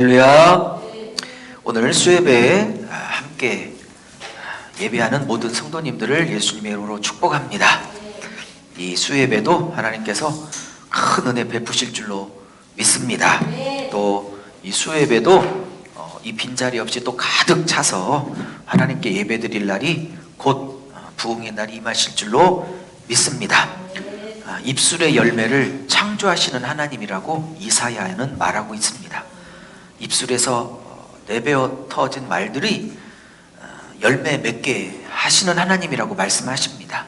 할렐루야. 오늘 수예배에 함께 예배하는 모든 성도님들을 예수님의 이름으로 축복합니다. 이 수예배도 하나님께서 큰 은혜 베푸실 줄로 믿습니다. 또 이 수예배도 이 빈자리 없이 또 가득 차서 하나님께 예배드릴 날이 곧 부흥의 날이 임하실 줄로 믿습니다. 입술의 열매를 창조하시는 하나님이라고 이사야는 말하고 있습니다. 입술에서 내배어 터진 말들이 열매 맺게 하시는 하나님이라고 말씀하십니다.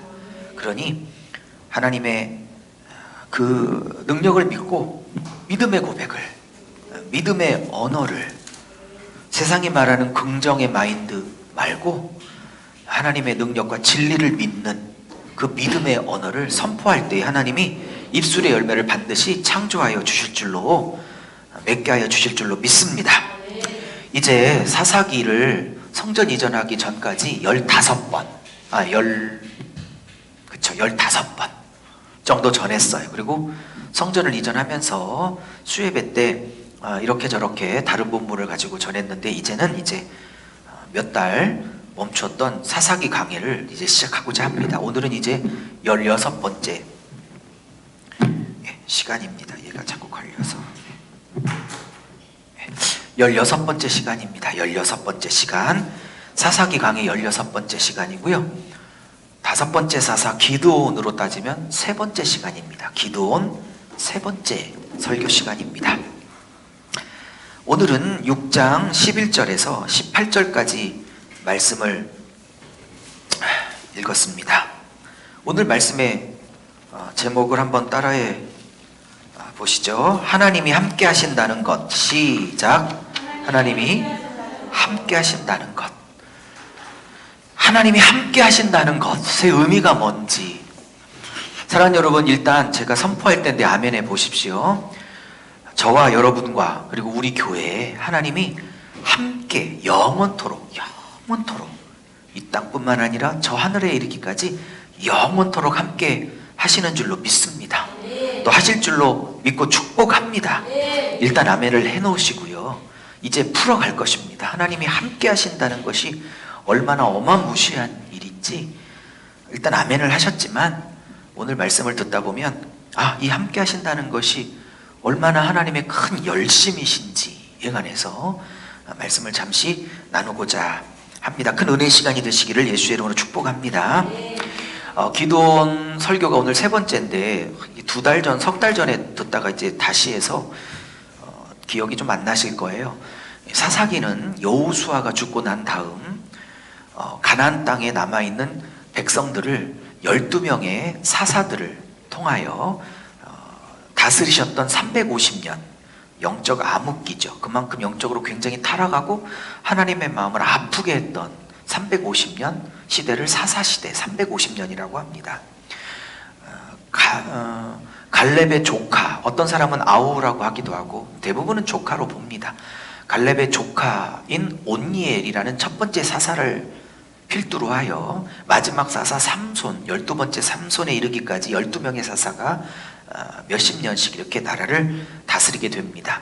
그러니 하나님의 그 능력을 믿고 믿음의 고백을, 믿음의 언어를, 세상이 말하는 긍정의 마인드 말고 하나님의 능력과 진리를 믿는 그 믿음의 언어를 선포할 때 하나님이 입술의 열매를 반드시 창조하여 주실 줄로, 맺게 하여 주실 줄로 믿습니다. 이제 사사기를 성전 이전하기 전까지 15번 정도 전했어요. 그리고 성전을 이전하면서 수예배 때 이렇게 저렇게 다른 본문을 가지고 전했는데, 이제는 몇 달 멈췄던 사사기 강해를 이제 시작하고자 합니다. 오늘은 이제 16번째 시간입니다. 얘가 자꾸 걸려서 16번째 시간입니다. 16번째 시간, 사사기 강의 16번째 시간이고요. 5번째 사사 기드온으로 따지면 3번째 시간입니다. 기드온 3번째 설교 시간입니다. 오늘은 6장 11절에서 18절까지 말씀을 읽었습니다. 오늘 말씀의 제목을 한번 따라해 보시죠. 하나님이 함께 하신다는 것. 시작. 하나님이 함께 하신다는 것. 하나님이 함께 하신다는 것의 의미가 뭔지, 사랑하는 여러분, 일단 제가 선포할 때인데 아멘해 보십시오. 저와 여러분과 그리고 우리 교회에 하나님이 함께 영원토록 이 땅뿐만 아니라 저 하늘에 이르기까지 영원토록 함께 하시는 줄로 믿습니다. 또 하실 줄로 믿고 축복합니다. 일단 아멘을 해놓으시고요. 이제 풀어갈 것입니다. 하나님이 함께 하신다는 것이 얼마나 어마무시한 일인지 일단 아멘을 하셨지만, 오늘 말씀을 듣다 보면 이 함께 하신다는 것이 얼마나 하나님의 큰 열심이신지에 관해서 말씀을 잠시 나누고자 합니다. 큰 은혜의 시간이 되시기를 예수의 이름으로 축복합니다. 기드온 설교가 오늘 3번째인데 2달 전, 석 달 전에 듣다가 이제 다시 해서 기억이 좀 안 나실 거예요. 사사기는 여호수아가 죽고 난 다음 가나안 땅에 남아있는 백성들을 12명의 사사들을 통하여 다스리셨던 350년, 영적 암흑기죠. 그만큼 영적으로 굉장히 타락하고 하나님의 마음을 아프게 했던 350년 시대를 사사시대 350년이라고 합니다. 갈렙의 조카, 어떤 사람은 아우라고 하기도 하고 대부분은 조카로 봅니다. 갈렙의 조카인 온니엘이라는 첫 번째 사사를 필두로 하여 마지막 사사 삼손, 12번째 삼손에 이르기까지 12명의 사사가 몇십 년씩 이렇게 나라를 다스리게 됩니다.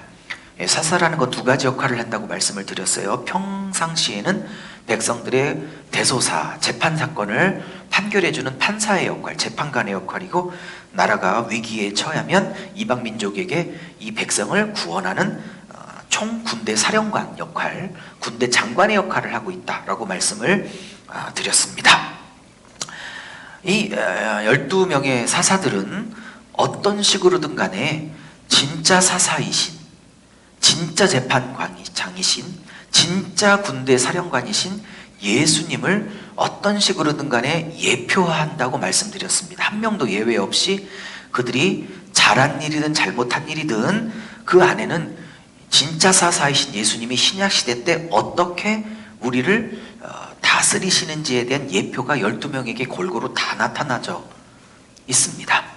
사사라는 건 2가지 역할을 한다고 말씀을 드렸어요. 평상시에는 백성들의 대소사, 재판 사건을 판결해주는 판사의 역할, 재판관의 역할이고, 나라가 위기에 처하면 이방 민족에게 이 백성을 구원하는 총군대 사령관 역할, 군대 장관의 역할을 하고 있다라고 말씀을 드렸습니다. 이 12명의 사사들은 어떤 식으로든 간에 진짜 사사이신, 진짜 재판장이신, 진짜 군대 사령관이신 예수님을 어떤 식으로든 간에 예표한다고 말씀드렸습니다. 한 명도 예외 없이 그들이 잘한 일이든 잘못한 일이든 그 안에는 진짜 사사이신 예수님이 신약시대 때 어떻게 우리를 다스리시는지에 대한 예표가 12명에게 골고루 다 나타나져 있습니다.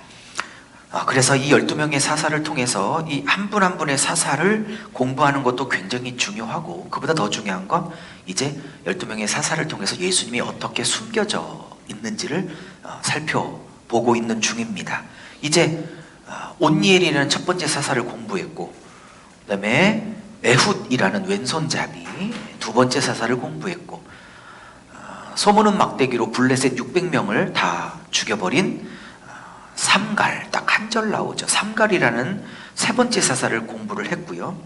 그래서 이 12명의 사사를 통해서 이 한 분 한 분의 사사를 공부하는 것도 굉장히 중요하고, 그보다 더 중요한 건 이제 12명의 사사를 통해서 예수님이 어떻게 숨겨져 있는지를 살펴보고 있는 중입니다. 이제 온니엘이라는 첫 번째 사사를 공부했고, 그 다음에 에훗이라는 왼손잡이 두 번째 사사를 공부했고, 소문은 막대기로 블레셋 600명을 다 죽여버린 삼갈, 딱 한 절 나오죠. 삼갈이라는 세 번째 사사를 공부를 했고요.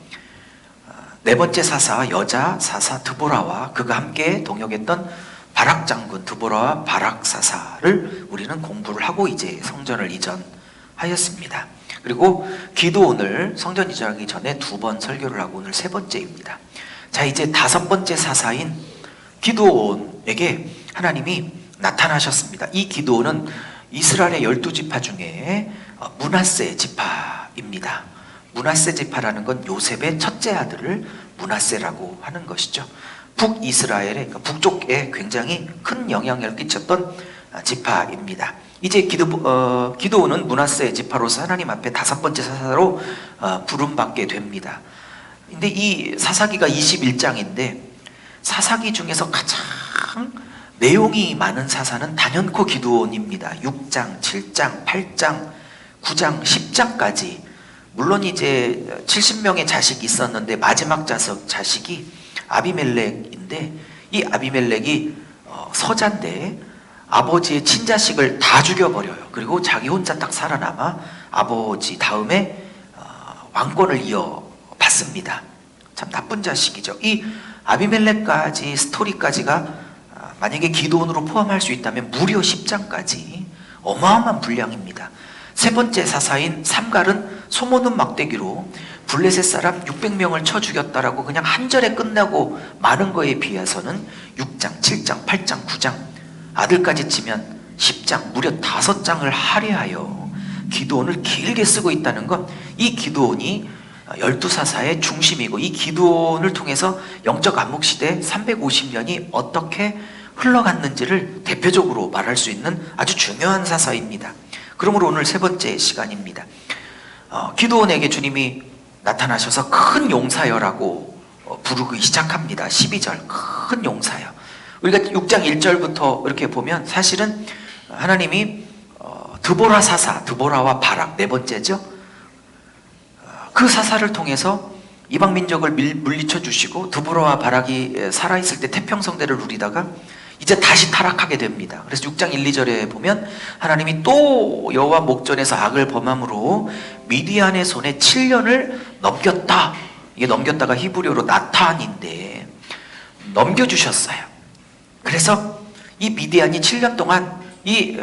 네 번째 사사, 여자 사사 드보라와 그가 함께 동역했던 바락 장군 드보라와 바락 사사를 우리는 공부를 하고 이제 성전을 이전하였습니다. 그리고 기도원을 성전 이전하기 전에 두 번 설교를 하고 오늘 세 번째입니다. 자, 이제 다섯 번째 사사인 기도원에게 하나님이 나타나셨습니다. 이 기도원은 이스라엘의 12지파 중에 므낫세 지파입니다. 므낫세 지파라는 건 요셉의 첫째 아들을 므낫세라고 하는 것이죠. 북이스라엘의, 그러니까 북쪽에 굉장히 큰 영향력을 끼쳤던 지파입니다. 이제 기도원은 므낫세 지파로서 하나님 앞에 다섯 번째 사사로 부름받게 됩니다. 근데 이 사사기가 21장인데 사사기 중에서 가장 내용이 많은 사사는 단연코 기드온입니다. 6장, 7장, 8장, 9장, 10장까지. 물론 이제 70명의 자식이 있었는데 마지막 자식이 아비멜렉인데, 이 아비멜렉이 서자인데 아버지의 친자식을 다 죽여버려요. 그리고 자기 혼자 딱 살아남아 아버지 다음에 왕권을 이어받습니다. 참 나쁜 자식이죠. 이 아비멜렉까지 스토리까지가 만약에 기도원으로 포함할 수 있다면 무려 10장까지 어마어마한 분량입니다. 세 번째 사사인 삼갈은 소모는 막대기로 블레셋 사람 600명을 쳐 죽였다라고 그냥 한 절에 끝나고 마는 거에 비해서는 6장, 7장, 8장, 9장 아들까지 치면 10장, 무려 5장을 할애하여 기도원을 길게 쓰고 있다는 건 이 기도원이 12사사의 중심이고, 이 기도원을 통해서 영적 암흑시대 350년이 어떻게 흘러갔는지를 대표적으로 말할 수 있는 아주 중요한 사사입니다. 그러므로 오늘 세 번째 시간입니다. 기도원에게 주님이 나타나셔서 큰 용사여라고 부르기 시작합니다. 12절 큰 용사여. 우리가 6장 1절부터 이렇게 보면 사실은 하나님이 드보라 사사, 드보라와 바락 네 번째죠. 그 사사를 통해서 이방 민족을 물리쳐 주시고 드보라와 바락이 살아있을 때 태평성대를 누리다가 이제 다시 타락하게 됩니다. 그래서 6장 1, 2절에 보면 하나님이 또 여호와 목전에서 악을 범함으로 미디안의 손에 7년을 넘겼다. 이게 넘겼다가 히브리어로 나탄인데 넘겨주셨어요. 그래서 이 미디안이 7년 동안 이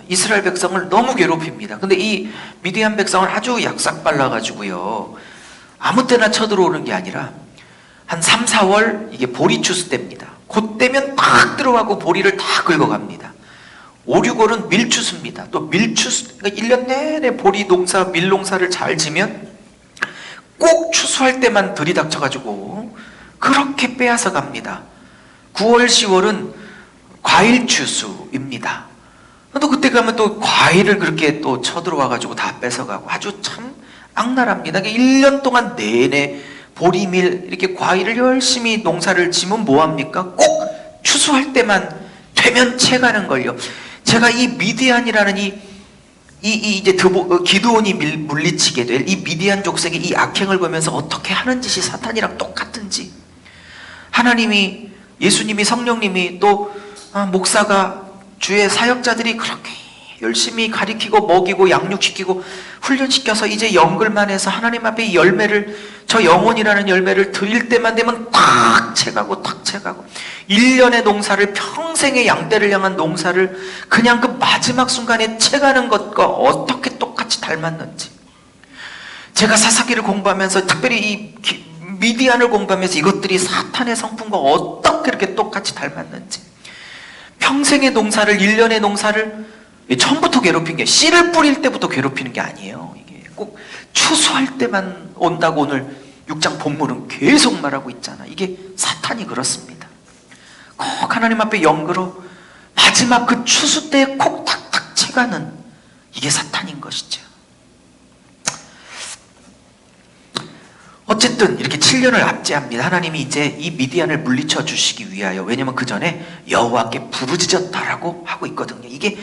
이스라엘 백성을 너무 괴롭힙니다. 근데 이 미디안 백성을 아주 약삭 발라가지고요, 아무 때나 쳐들어오는 게 아니라 한 3, 4월 이게 보리 추수 때입니다. 그때면 딱 들어가고 보리를 다 긁어갑니다. 5, 6월은 밀추수입니다. 또 밀추수, 그러니까 1년 내내 보리 농사, 밀 농사를 잘 지면 꼭 추수할 때만 들이닥쳐가지고 그렇게 빼앗아 갑니다. 9월, 10월은 과일 추수입니다. 또 그때 가면 또 과일을 그렇게 또 쳐들어와가지고 다 뺏어가고 아주 참 악랄합니다. 1년 동안 내내 보리밀 이렇게 과일을 열심히 농사를 지면 뭐합니까? 꼭 추수할 때만 되면 채가는 걸요. 제가 이 미디안이라는 이제 기드온이 물리치게 될 이 미디안 족속의 이 악행을 보면서 어떻게 하는 짓이 사탄이랑 똑같은지, 하나님이, 예수님이, 성령님이 또 목사가, 주의 사역자들이 그렇게 열심히 가리키고 먹이고 양육시키고 훈련시켜서 이제 연글만 해서 하나님 앞에 이 열매를, 저 영혼이라는 열매를 드릴 때만 되면 탁 채가고 탁 채가고 1년의 농사를, 평생의 양떼를 향한 농사를 그냥 그 마지막 순간에 채가는 것과 어떻게 똑같이 닮았는지, 제가 사사기를 공부하면서 특별히 이 미디안을 공부하면서 이것들이 사탄의 성품과 어떻게 이렇게 똑같이 닮았는지, 평생의 농사를, 1년의 농사를 처음부터 괴롭힌 게, 씨를 뿌릴 때부터 괴롭히는 게 아니에요. 이게 꼭 추수할 때만 온다고 오늘 6장 본문은 계속 말하고 있잖아. 이게 사탄이 그렇습니다. 꼭 하나님 앞에 연그러 마지막 그 추수 때에 콕 탁탁 채가는, 이게 사탄인 것이죠. 어쨌든 이렇게 7년을 압제합니다. 하나님이 이제 이 미디안을 물리쳐 주시기 위하여. 왜냐면 그 전에 여호와께 부르짖었다라고 하고 있거든요. 이게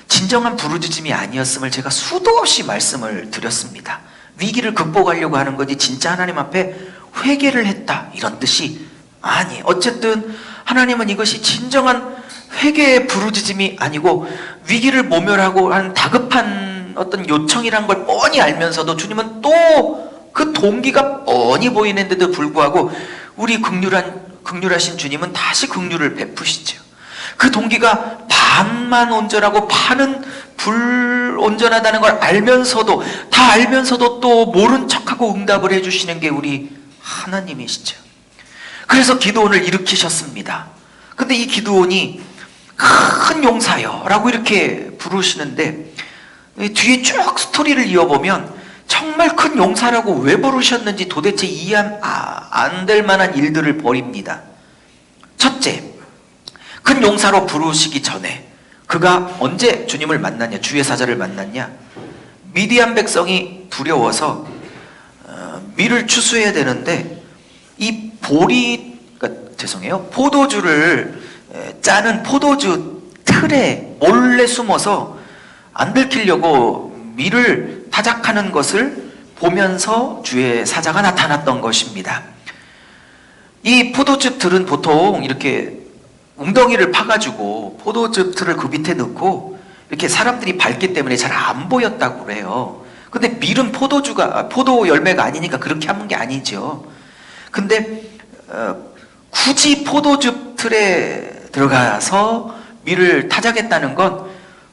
진정한 부르짖음이 아니었음을 제가 수도 없이 말씀을 드렸습니다. 위기를 극복하려고 하는 거지 진짜 하나님 앞에 회개를 했다 이런 뜻이 아니에요. 어쨌든 하나님은 이것이 진정한 회개의 부르짖음이 아니고 위기를 모면하고 하는 다급한 어떤 요청이란 걸 뻔히 알면서도 주님은 또 그 동기가 뻔히 보이는데도 불구하고 우리 긍휼하신 주님은 다시 긍휼을 베푸시죠. 그 동기가 반만 온전하고 반은 불온전하다는 걸 알면서도 다 알면서도 또 모른 척하고 응답을 해주시는 게 우리 하나님이시죠. 그래서 기드온을 일으키셨습니다. 근데 이 기드온이 큰 용사여 라고 이렇게 부르시는데 뒤에 쭉 스토리를 이어보면 정말 큰 용사라고 왜 부르셨는지 도대체 이해 안 될 만한 일들을 벌입니다. 첫째, 큰 용사로 부르시기 전에 그가 언제 주님을 만났냐, 주의 사자를 만났냐? 미디안 백성이 두려워서 밀을 추수해야 되는데 이 포도주를 짜는 포도주 틀에 몰래 숨어서 안 들키려고 밀을 타작하는 것을 보면서 주의 사자가 나타났던 것입니다. 이 포도즙 틀은 보통 이렇게 웅덩이를 파가지고 포도즙 틀을 그 밑에 넣고 이렇게 사람들이 밟기 때문에 잘 안 보였다고 그래요. 근데 밀은 포도 열매가 아니니까 그렇게 하는 게 아니죠. 근데 굳이 포도즙 틀에 들어가서 밀을 타작했다는 건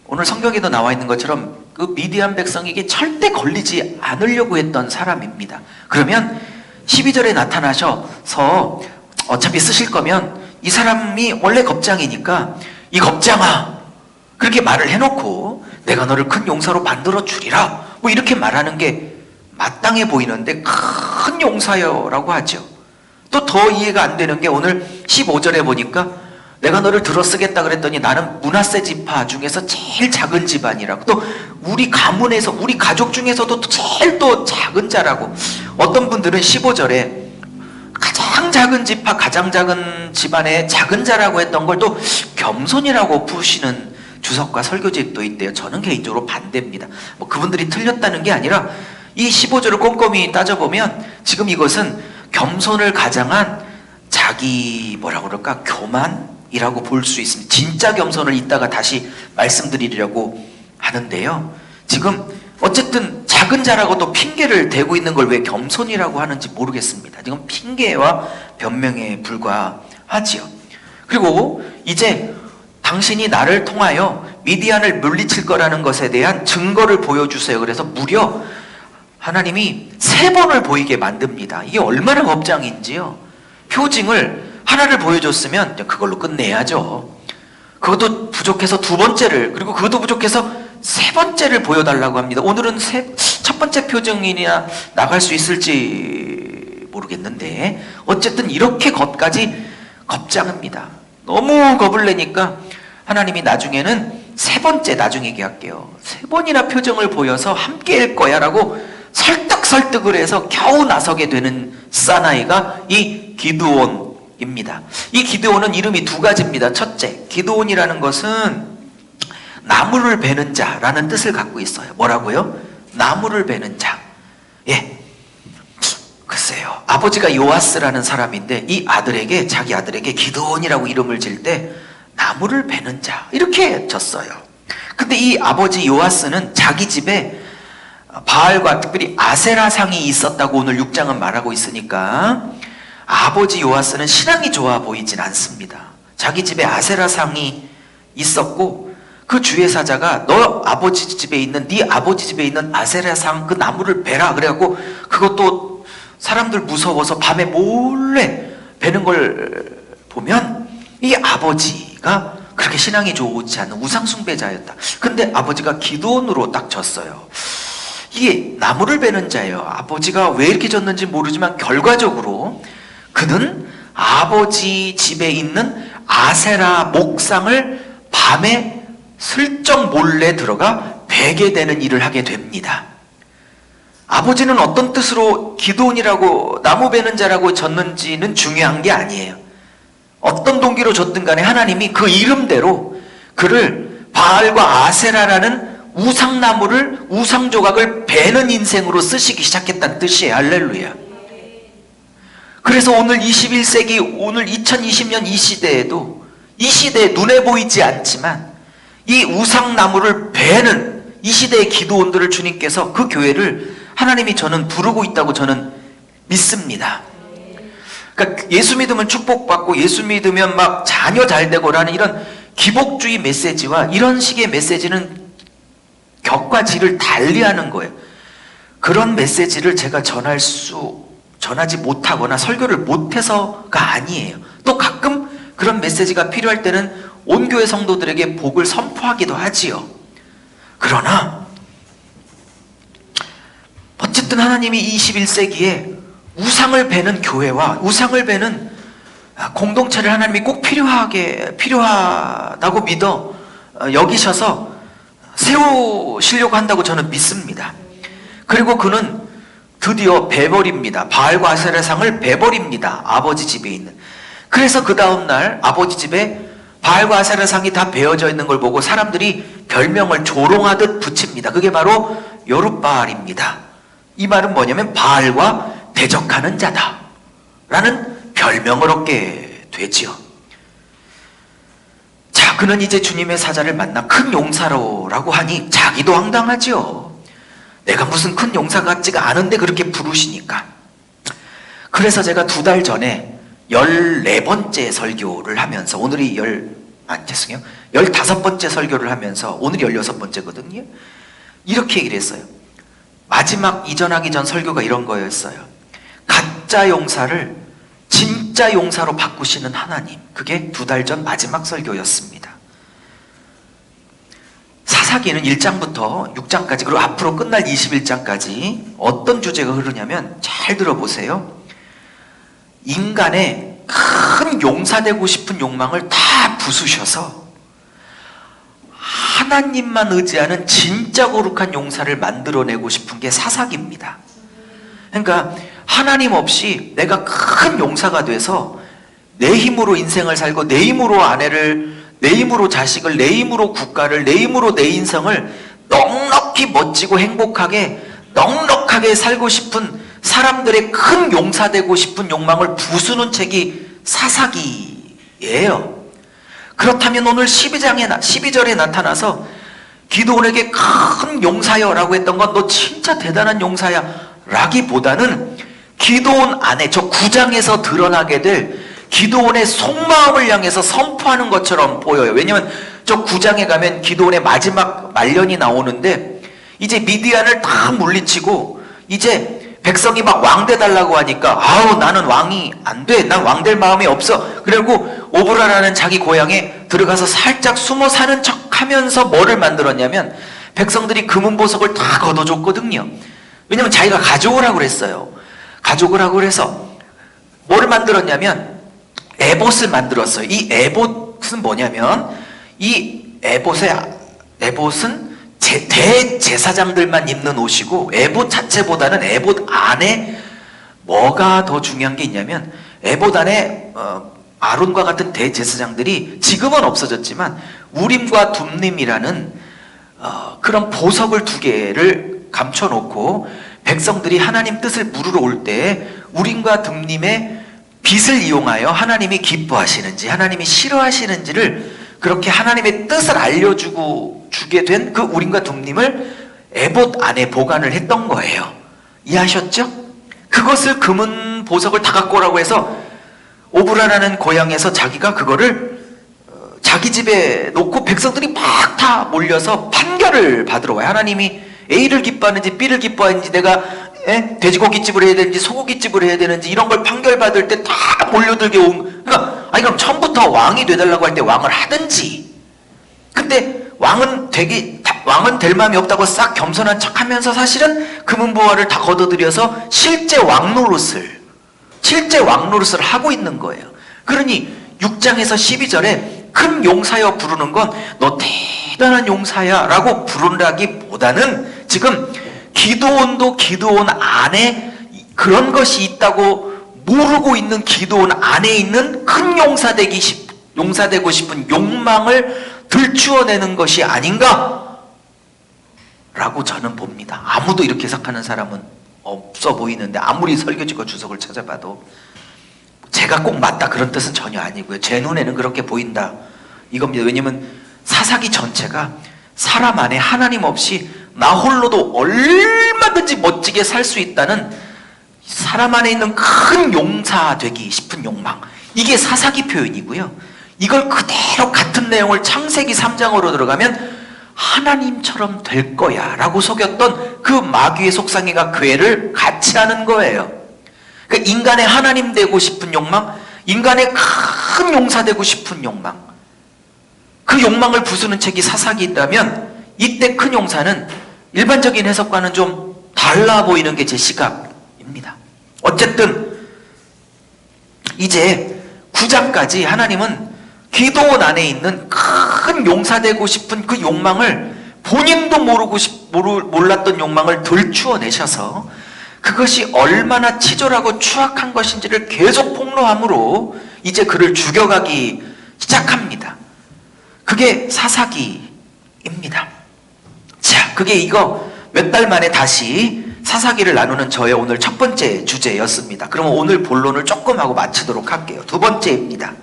오늘 성경에도 나와 있는 것처럼 그 미디안 백성에게 절대 걸리지 않으려고 했던 사람입니다. 그러면 12절에 나타나셔서 어차피 쓰실 거면 이 사람이 원래 겁장이니까 이 겁장아 그렇게 말을 해놓고 내가 너를 큰 용사로 만들어 주리라 뭐 이렇게 말하는 게 마땅해 보이는데 큰 용사여라고 하죠. 또 더 이해가 안 되는 게 오늘 15절에 보니까 내가 너를 들어 쓰겠다 그랬더니 나는 므낫세 지파 중에서 제일 작은 집안이라고, 또 우리 가문에서 우리 가족 중에서도 제일 또 작은 자라고. 어떤 분들은 15절에 가장 작은 지파 가장 작은 집안의 작은 자라고 했던 걸 또 겸손이라고 푸시는 주석과 설교집도 있대요. 저는 개인적으로 반대입니다. 뭐 그분들이 틀렸다는 게 아니라 이 15절을 꼼꼼히 따져보면 지금 이것은 겸손을 가장한 자기 뭐라고 그럴까 교만이라고 볼 수 있습니다. 진짜 겸손을 이따가 다시 말씀드리려고 하는데요. 지금 어쨌든 작은 자라고 또 핑계를 대고 있는 걸 왜 겸손이라고 하는지 모르겠습니다. 지금 핑계와 변명에 불과하지요. 그리고 이제 당신이 나를 통하여 미디안을 물리칠 거라는 것에 대한 증거를 보여주세요. 그래서 무려 하나님이 3번을 보이게 만듭니다. 이게 얼마나 겁장인지요. 표징을 하나를 보여줬으면 그걸로 끝내야죠. 그것도 부족해서 2번째를, 그리고 그것도 부족해서 3번째를 보여달라고 합니다. 오늘은 첫 번째 표징이나 나갈 수 있을지 모르겠는데 어쨌든 이렇게 겁까지 겁장합니다. 너무 겁을 내니까 하나님이 나중에는 3번째, 나중에 얘기할게요. 3번이나 표정을 보여서 함께일 거야 라고 설득을 해서 겨우 나서게 되는 사나이가 이 기드온입니다. 이 기드온은 이름이 2가지입니다. 첫째, 기드온이라는 것은 나무를 베는 자라는 뜻을 갖고 있어요. 뭐라고요? 나무를 베는 자. 예. 글쎄요. 아버지가 요아스라는 사람인데 이 아들에게, 자기 아들에게 기드온이라고 이름을 질 때 나무를 베는 자 이렇게 졌어요. 근데 이 아버지 요아스는 자기 집에 바알과 특별히 아세라상이 있었다고 오늘 6장은 말하고 있으니까 아버지 요아스는 신앙이 좋아 보이진 않습니다. 자기 집에 아세라상이 있었고 그 주의 사자가 너 아버지 집에 있는, 네 아버지 집에 있는 아세라상 그 나무를 베라 그래갖고 그것도 사람들 무서워서 밤에 몰래 베는 걸 보면 이 아버지가 그렇게 신앙이 좋지 않은 우상숭배자였다. 근데 아버지가 기드온으로 딱 졌어요. 이게 나무를 베는 자예요. 아버지가 왜 이렇게 졌는지 모르지만 결과적으로 그는 아버지 집에 있는 아세라 목상을 밤에 슬쩍 몰래 들어가 베게 되는 일을 하게 됩니다. 아버지는 어떤 뜻으로 기드온이라고 나무 베는 자라고 졌는지는 중요한 게 아니에요. 어떤 동기로 졌든 간에 하나님이 그 이름대로 그를 바알과 아세라라는 우상나무를, 우상조각을 베는 인생으로 쓰시기 시작했다는 뜻이에요. 할렐루야. 그래서 오늘 21세기, 오늘 2020년 이 시대에도, 이 시대에 눈에 보이지 않지만 이 우상나무를 베는 이 시대의 기도원들을 주님께서, 그 교회를 하나님이 저는 부르고 있다고 저는 믿습니다. 그러니까 예수 믿으면 축복받고 예수 믿으면 막 자녀 잘 되고라는 이런 기복주의 메시지와 이런 식의 메시지는 격과 질을 달리하는 거예요. 그런 메시지를 제가 전하지 못하거나 설교를 못해서가 아니에요. 또 가끔 그런 메시지가 필요할 때는 온 교회 성도들에게 복을 선포하기도 하지요. 그러나 어쨌든 하나님이 21세기에 우상을 베는 교회와 우상을 베는 공동체를 하나님이 꼭 필요하다고 믿어 여기셔서 세우시려고 한다고 저는 믿습니다. 그리고 그는 드디어 베버립니다. 바알과 아세라상을 베버립니다. 아버지 집에 있는. 그래서 그 다음날 아버지 집에 바알과 아세라상이 다 베어져 있는 걸 보고 사람들이 별명을 조롱하듯 붙입니다. 그게 바로 여룻바알입니다. 이 말은 뭐냐면 바알과 대적하는 자다 라는 별명을 얻게 되지요. 자, 그는 이제 주님의 사자를 만나 큰 용사로라고 하니 자기도 황당하지요. 내가 무슨 큰 용사 같지가 않은데 그렇게 부르시니까. 그래서 제가 2달 전에 14번째 설교를 하면서, 오늘이 15번째 설교를 하면서 오늘이 16번째거든요. 이렇게 얘기를 했어요. 마지막 이전하기 전 설교가 이런 거였어요. 가짜 용사를 진짜 용사로 바꾸시는 하나님. 그게 2달 전 마지막 설교였습니다. 사사기는 1장부터 6장까지, 그리고 앞으로 끝날 21장까지 어떤 주제가 흐르냐면, 잘 들어보세요. 인간의 큰 용사 되고 싶은 욕망을 다 부수셔서 하나님만 의지하는 진짜 거룩한 용사를 만들어내고 싶은 게 사사기입니다. 그러니까 하나님 없이 내가 큰 용사가 돼서 내 힘으로 인생을 살고, 내 힘으로 아내를, 내 힘으로 자식을, 내 힘으로 국가를, 내 힘으로 내 인생을 넉넉히 멋지고 행복하게 넉넉하게 살고 싶은 사람들의 큰 용사 되고 싶은 욕망을 부수는 책이 사사기예요. 그렇다면 오늘 12절에 나타나서 기드온에게 큰 용사여 라고 했던 건 너 진짜 대단한 용사야 라기보다는 기드온 안에 저 9장에서 드러나게 될 기드온의 속마음을 향해서 선포하는 것처럼 보여요. 왜냐하면 저 9장에 가면 기드온의 마지막 말년이 나오는데, 이제 미디안을 다 물리치고 이제 백성이 막 왕 돼달라고 하니까, 아우 나는 왕이 안 돼, 난 왕 될 마음이 없어. 그리고 오브라라는 자기 고향에 들어가서 살짝 숨어 사는 척 하면서 뭐를 만들었냐면, 백성들이 금은 보석을 다 걷어줬거든요. 왜냐면 자기가 가져오라고 그랬어요. 가져오라고 그래서 뭐를 만들었냐면 에봇을 만들었어요. 이 에봇은 뭐냐면, 이 에봇은 대제사장들만 입는 옷이고, 에봇 자체보다는 에봇 안에 뭐가 더 중요한 게 있냐면, 에봇 안에 아론과 같은 대제사장들이 지금은 없어졌지만 우림과 둠림이라는 그런 보석을 2개를 감춰놓고, 백성들이 하나님 뜻을 물으러 올 때 우림과 둠림의 빛을 이용하여 하나님이 기뻐하시는지 하나님이 싫어하시는지를, 그렇게 하나님의 뜻을 주게 된 그 우림과 둠림을 에봇 안에 보관을 했던 거예요. 이해하셨죠? 그것을 금은 보석을 다 갖고 오라고 해서 오브라라는 고향에서 자기가 그거를 자기 집에 놓고 백성들이 막 다 몰려서 판결을 받으러 와요. 하나님이 A를 기뻐하는지 B를 기뻐하는지, 내가 돼지고기집을 해야 되는지 소고기집을 해야 되는지, 이런 걸 판결받을 때 다 몰려들게 그러니까 그럼 처음부터 왕이 되달라고 할 때 왕을 하든지. 근데 왕은 될 마음이 없다고 싹 겸손한 척하면서 사실은 금은보화를 다 걷어들여서 실제 왕 노릇을 하고 있는 거예요. 그러니 6장에서 12절에 큰 용사여 부르는 건 너 대단한 용사야 라고 부른다기보다는, 지금 기드온도 기드온 안에 그런 것이 있다고 모르고 있는 기드온 안에 있는 큰 용사 되고 싶은 욕망을 들추어내는 것이 아닌가 라고 저는 봅니다. 아무도 이렇게 해석하는 사람은 없어 보이는데, 아무리 설교지과 주석을 찾아봐도. 제가 꼭 맞다 그런 뜻은 전혀 아니고요. 제 눈에는 그렇게 보인다 이겁니다. 왜냐면 사사기 전체가 사람 안에 하나님 없이 나 홀로도 얼마든지 멋지게 살 수 있다는 사람 안에 있는 큰 용사 되기 싶은 욕망, 이게 사사기 표현이고요. 이걸 그대로 같은 내용을 창세기 3장으로 들어가면 하나님처럼 될 거야 라고 속였던 그 마귀의 속상이가 괴를 같이 하는 거예요. 그러니까 인간의 하나님 되고 싶은 욕망, 인간의 큰 용사 되고 싶은 욕망, 그 욕망을 부수는 책이 사사기라면 이때 큰 용사는 일반적인 해석과는 좀 달라 보이는 게 제 시각입니다. 어쨌든 이제 9장까지 하나님은 기도원 안에 있는 큰 용사 되고 싶은 그 욕망을 본인도 몰랐던 욕망을 들추어내셔서 그것이 얼마나 치졸하고 추악한 것인지를 계속 폭로함으로 이제 그를 죽여가기 시작합니다. 그게 사사기입니다. 자, 그게 이거 몇 달 만에 다시 사사기를 나누는 저의 오늘 첫 번째 주제였습니다. 그러면 오늘 본론을 조금 하고 마치도록 할게요. 두 번째입니다.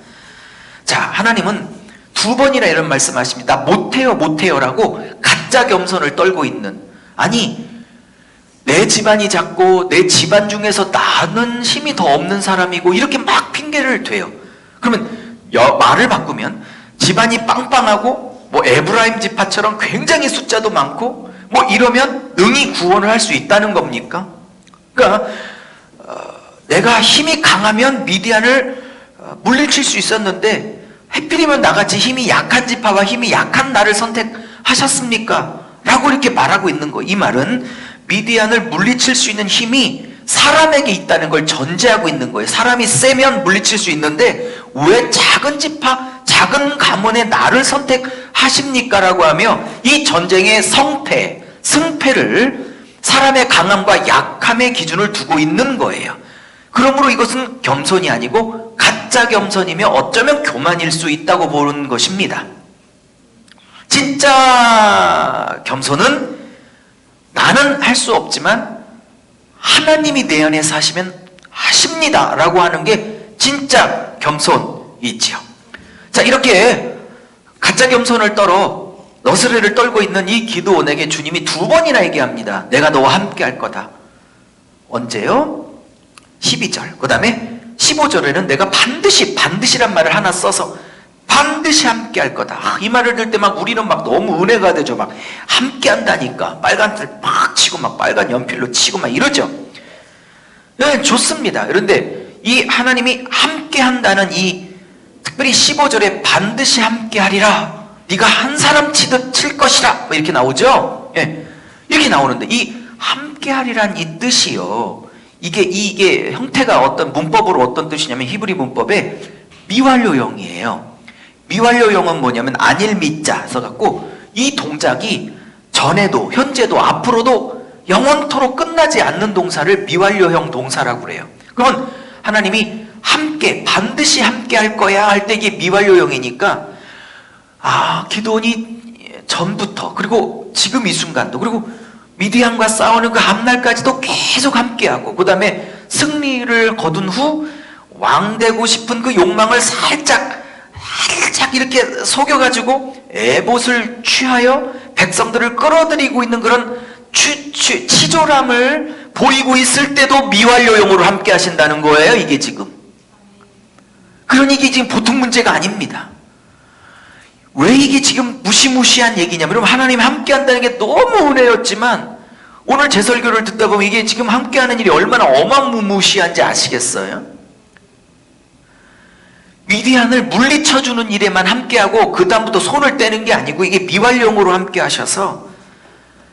자, 하나님은 두 번이나 이런 말씀하십니다. 못해요 못해요라고 가짜 겸손을 떨고 있는, 아니 내 집안이 작고 내 집안 중에서 나는 힘이 더 없는 사람이고 이렇게 막 핑계를 대요. 그러면 말을 바꾸면 집안이 빵빵하고 뭐 에브라임 지파처럼 굉장히 숫자도 많고 뭐 이러면 능히 구원을 할 수 있다는 겁니까? 그러니까 내가 힘이 강하면 미디안을 물리칠 수 있었는데 하필이면 나같이 힘이 약한 지파와 힘이 약한 나를 선택하셨습니까? 라고 이렇게 말하고 있는 거. 이 말은 미디안을 물리칠 수 있는 힘이 사람에게 있다는 걸 전제하고 있는 거예요. 사람이 세면 물리칠 수 있는데 왜 작은 지파, 작은 가문의 나를 선택하십니까? 라고 하며 이 전쟁의 성패, 승패를 사람의 강함과 약함의 기준을 두고 있는 거예요. 그러므로 이것은 겸손이 아니고 가짜 겸손이며 어쩌면 교만일 수 있다고 보는 것입니다. 진짜 겸손은 나는 할 수 없지만 하나님이 내 안에 사시면 하십니다 라고 하는 게 진짜 겸손이지요. 자, 이렇게 가짜 겸손을 떨어 너스레를 떨고 있는 이 기드온에게 주님이 두 번이나 얘기합니다. 내가 너와 함께 할 거다. 언제요? 12절. 그 다음에 15절에는 내가 반드시란 말을 하나 써서 반드시 함께 할 거다. 이 말을 들을 때 막 우리는 막 너무 은혜가 되죠. 막 함께 한다니까. 빨간 줄 막 치고 막 빨간 연필로 치고 막 이러죠. 네, 좋습니다. 그런데 이 하나님이 함께 한다는 이 특별히 15절에 반드시 함께 하리라. 네가 한 사람 치듯 칠 것이라. 뭐 이렇게 나오죠. 예, 이렇게 나오는데 이 함께 하리란 이 뜻이요. 이게 형태가 어떤 문법으로 어떤 뜻이냐면 히브리 문법에 미완료형이에요. 미완료형은 뭐냐면 안일 미자 써갖고 이 동작이 전에도 현재도 앞으로도 영원토록 끝나지 않는 동사를 미완료형 동사라고 그래요. 그러면 하나님이 함께 반드시 함께 할 거야 할 때 이게 미완료형이니까 기드온이 전부터 그리고 지금 이 순간도 그리고 미디안과 싸우는 그 앞날까지도 계속 함께하고 그 다음에 승리를 거둔 후 왕 되고 싶은 그 욕망을 살짝 이렇게 속여가지고 에봇을 취하여 백성들을 끌어들이고 있는 그런 치졸함을 보이고 있을 때도 미완료용으로 함께 하신다는 거예요. 이게 지금. 그러니 이게 지금 보통 문제가 아닙니다. 왜 이게 지금 무시무시한 얘기냐면 하나님 함께 한다는 게 너무 은혜였지만 오늘 제 설교를 듣다 보면 이게 지금 함께 하는 일이 얼마나 어마무시한지 아시겠어요? 미디안을 물리쳐주는 일에만 함께하고 그 다음부터 손을 떼는 게 아니고 이게 미완료용으로 함께 하셔서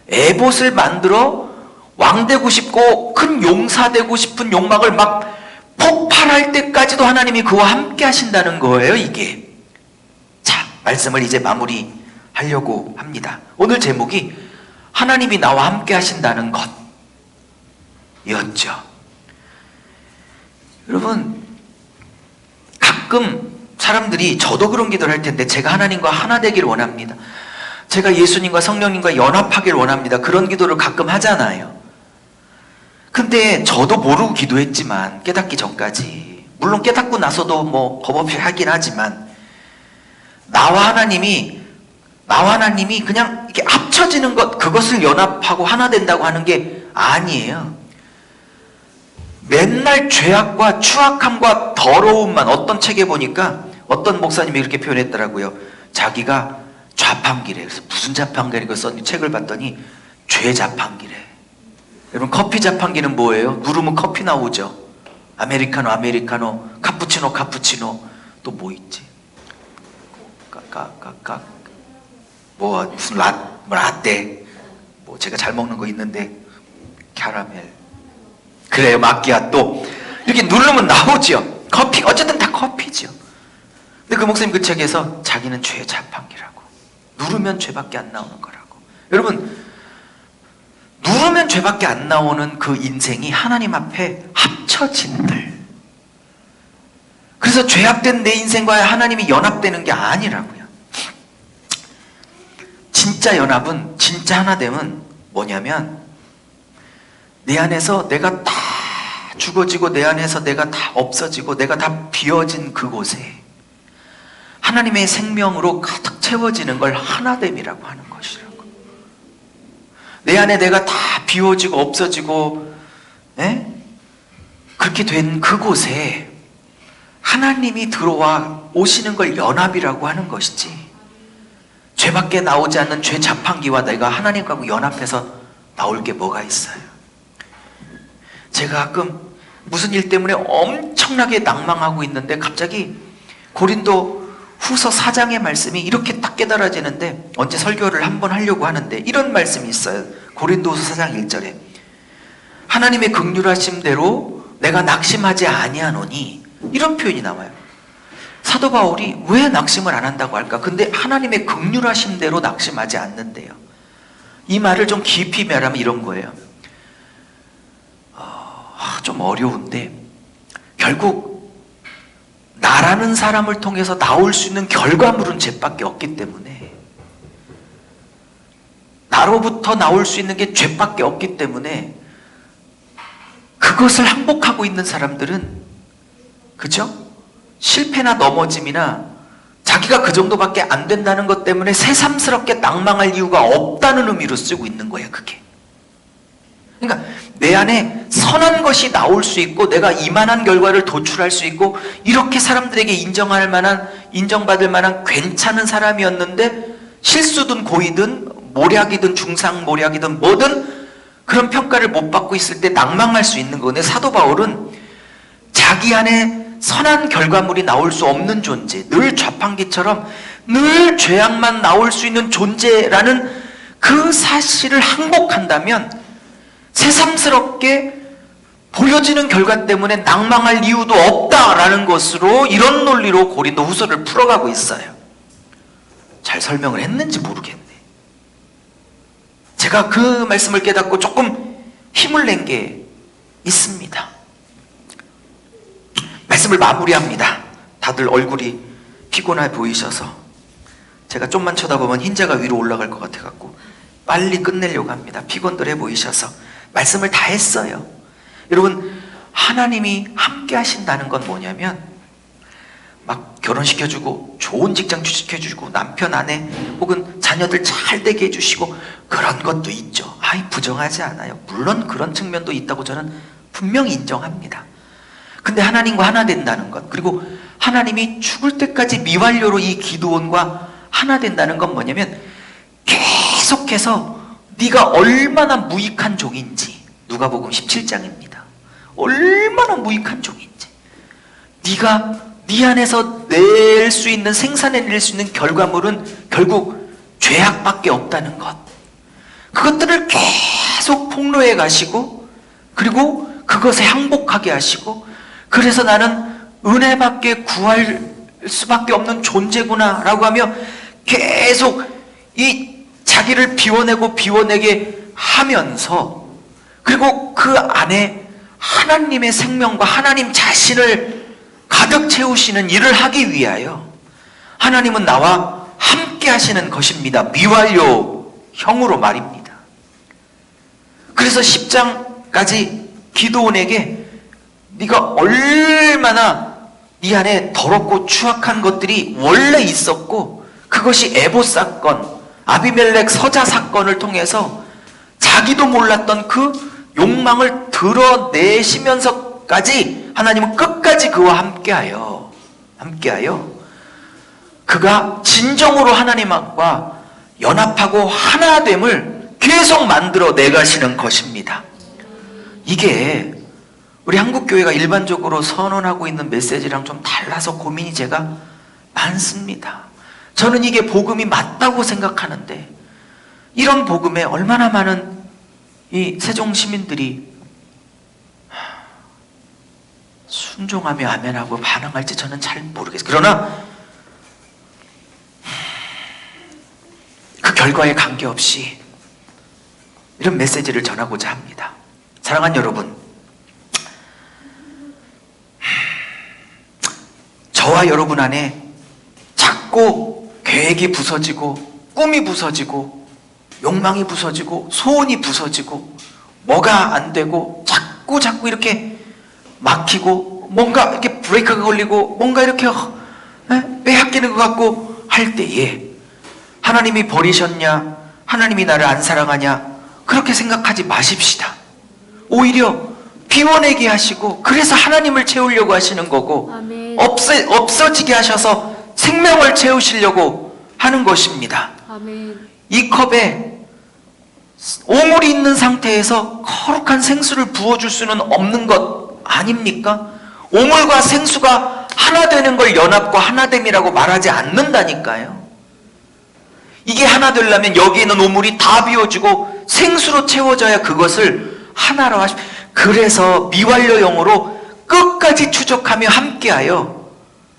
에봇을 만들어 왕 되고 싶고 큰 용사 되고 싶은 욕망을 막 폭발할 때까지도 하나님이 그와 함께 하신다는 거예요. 이게. 자, 말씀을 이제 마무리하려고 합니다. 오늘 제목이 하나님이 나와 함께 하신다는 것 이었죠. 여러분, 가끔 사람들이 저도 그런 기도를 할 텐데 제가 하나님과 하나 되기를 원합니다. 제가 예수님과 성령님과 연합하기를 원합니다. 그런 기도를 가끔 하잖아요. 근데 저도 모르고 기도했지만 깨닫기 전까지 물론 깨닫고 나서도 뭐 겁없이 하긴 하지만 나와 하나님이 그냥 이렇게 합쳐지는 것, 그것을 연합하고 하나 된다고 하는 게 아니에요. 맨날 죄악과 추악함과 더러움만, 어떤 책에 보니까 어떤 목사님이 이렇게 표현했더라고요. 자기가 자판기래. 그래서 무슨 자판기라고 썼는지 책을 봤더니 죄 자판기래. 여러분, 커피 자판기는 뭐예요? 누르면 커피 나오죠. 아메리카노, 카푸치노, 또 뭐 있지? 뭐 무슨 라떼, 뭐 제가 잘 먹는 거 있는데 캐러멜, 그래요, 마끼아또, 이렇게 누르면 나오죠. 커피, 어쨌든 다 커피죠. 근데 그 목사님 그 책에서 자기는 죄의 자판기라고, 누르면 죄밖에 안 나오는 거라고. 여러분, 누르면 죄밖에 안 나오는 그 인생이 하나님 앞에 합쳐진들. 그래서 죄악된 내 인생과 하나님이 연합되는 게 아니라고요. 진짜 연합은, 진짜 하나됨은 뭐냐면, 내 안에서 내가 다 죽어지고 내 안에서 내가 다 없어지고 내가 다 비워진 그곳에 하나님의 생명으로 가득 채워지는 걸 하나됨이라고 하는 것이라고. 내 안에 내가 다 비워지고 없어지고 그렇게 된 그곳에 하나님이 들어와 오시는 걸 연합이라고 하는 것이지, 죄밖에 나오지 않는 죄 자판기와 내가 하나님과 연합해서 나올 게 뭐가 있어요. 제가 가끔 무슨 일 때문에 엄청나게 낭망하고 있는데 갑자기 고린도 후서 4장의 말씀이 이렇게 딱 깨달아지는데, 언제 설교를 한번 하려고 하는데 이런 말씀이 있어요. 고린도 후서 4장 1절에 하나님의 긍휼하심대로 내가 낙심하지 아니하노니, 이런 표현이 나와요. 사도 바울이 왜 낙심을 안 한다고 할까? 근데 하나님의 긍휼하심대로 낙심하지 않는데요. 이 말을 좀 깊이 말하면 이런 거예요. 좀 어려운데, 결국 나라는 사람을 통해서 나올 수 있는 결과물은 죄밖에 없기 때문에, 나로부터 나올 수 있는 게 죄밖에 없기 때문에, 그것을 항복하고 있는 사람들은, 그죠? 실패나 넘어짐이나 자기가 그 정도밖에 안 된다는 것 때문에 새삼스럽게 낭망할 이유가 없다는 의미로 쓰고 있는 거예요, 그게. 그러니까 내 안에 선한 것이 나올 수 있고 내가 이만한 결과를 도출할 수 있고 이렇게 사람들에게 인정받을 만한 괜찮은 사람이었는데, 실수든 고의든 모략이든 중상모략이든 뭐든 그런 평가를 못 받고 있을 때 낭망할 수 있는 건데, 사도 바울은 자기 안에 선한 결과물이 나올 수 없는 존재, 늘 자판기처럼 늘 죄악만 나올 수 있는 존재라는 그 사실을 항복한다면 새삼스럽게 보여지는 결과 때문에 낭망할 이유도 없다라는 것으로, 이런 논리로 고린도 후서를 풀어가고 있어요. 잘 설명을 했는지 모르겠네. 제가 그 말씀을 깨닫고 조금 힘을 낸 게 있습니다. 말씀을 마무리합니다. 다들 얼굴이 피곤해 보이셔서 제가 좀만 쳐다보면 흰자가 위로 올라갈 것 같아갖고 빨리 끝내려고 합니다. 피곤들 해 보이셔서 말씀을 다 했어요. 여러분, 하나님이 함께 하신다는 건 뭐냐면, 막 결혼시켜주고 좋은 직장 취직해주고 남편 아내 혹은 자녀들 잘 되게 해주시고 그런 것도 있죠. 부정하지 않아요. 물론 그런 측면도 있다고 저는 분명히 인정합니다. 근데 하나님과 하나 된다는 것, 그리고 하나님이 죽을 때까지 미완료로 이 기드온과 하나 된다는 건 뭐냐면, 계속해서 네가 얼마나 무익한 종인지, 누가복음 17장입니다. 얼마나 무익한 종인지, 네가 네 안에서 낼 수 있는, 생산해낼 수 있는 결과물은 결국 죄악밖에 없다는 것, 그것들을 계속 폭로해 가시고, 그리고 그것에 항복하게 하시고, 그래서 나는 은혜밖에 구할 수밖에 없는 존재구나 라고 하며 계속 이 자기를 비워내게 하면서, 그리고 그 안에 하나님의 생명과 하나님 자신을 가득 채우시는 일을 하기 위하여 하나님은 나와 함께 하시는 것입니다. 미완료형으로 말입니다. 그래서 10장까지 기드온에게 네가 얼마나 네 안에 더럽고 추악한 것들이 원래 있었고, 그것이 에봇 사건, 아비멜렉 서자 사건을 통해서 자기도 몰랐던 그 욕망을 드러내시면서까지 하나님은 끝까지 그와 함께하여 그가 진정으로 하나님과 연합하고 하나됨을 계속 만들어 내가시는 것입니다. 이게 우리 한국교회가 일반적으로 선언하고 있는 메시지랑 좀 달라서 고민이 제가 많습니다. 저는 이게 복음이 맞다고 생각하는데, 이런 복음에 얼마나 많은 이 세종 시민들이 순종하며 아멘하고 반응할지 저는 잘 모르겠어요. 그러나 그 결과에 관계없이 이런 메시지를 전하고자 합니다. 사랑하는 여러분, 저와 여러분 안에 자꾸 계획이 부서지고 꿈이 부서지고 욕망이 부서지고 소원이 부서지고 뭐가 안 되고 자꾸 이렇게 막히고 뭔가 이렇게 브레이크가 걸리고 뭔가 이렇게 빼앗기는 것 같고 할 때에 하나님이 버리셨냐, 하나님이 나를 안 사랑하냐, 그렇게 생각하지 마십시다. 오히려 비워내게 하시고 그래서 하나님을 채우려고 하시는 거고, 아멘. 없어지게 하셔서 생명을 채우시려고 하는 것입니다. 아멘. 이 컵에 오물이 있는 상태에서 거룩한 생수를 부어줄 수는 없는 것 아닙니까? 오물과 생수가 하나 되는 걸 연합과 하나됨이라고 말하지 않는다니까요. 이게 하나 되려면 여기 있는 오물이 다 비워지고 생수로 채워져야 그것을 하나로 하시. 그래서 미완료형으로 끝까지 추적하며 함께하여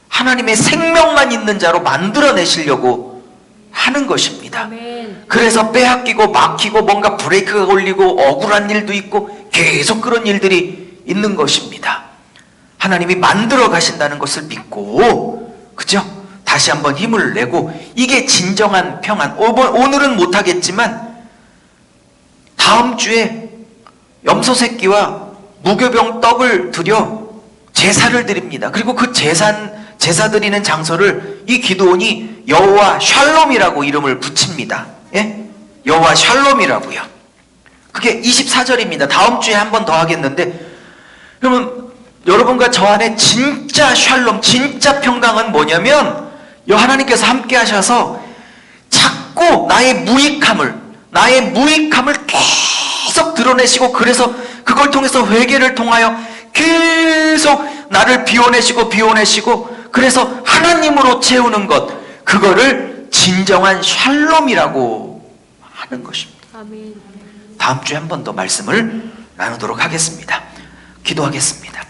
하나님의 생명만 있는 자로 만들어내시려고 하는 것입니다. 아멘. 그래서 빼앗기고 막히고 뭔가 브레이크가 걸리고 억울한 일도 있고 계속 그런 일들이 있는 것입니다. 하나님이 만들어 가신다는 것을 믿고, 그죠? 다시 한번 힘을 내고, 이게 진정한 평안. 오늘은 못하겠지만 다음 주에 염소 새끼와 무교병 떡을 드려 제사를 드립니다. 그리고 그 제사 드리는 장소를 이 기도원이 여호와 샬롬이라고 이름을 붙입니다. 예? 여호와 샬롬이라고요. 그게 24절입니다. 다음 주에 한 번 더 하겠는데, 그러면 여러분과 저 안에 진짜 샬롬, 진짜 평강은 뭐냐면, 하나님께서 함께 하셔서 자꾸 나의 무익함을 계속 드러내시고, 그래서 그걸 통해서 회개를 통하여 계속 나를 비워내시고 그래서 하나님으로 채우는 것, 그거를 진정한 샬롬이라고 하는 것입니다. 아멘. 다음 주에 한 번 더 말씀을 나누도록 하겠습니다. 기도하겠습니다.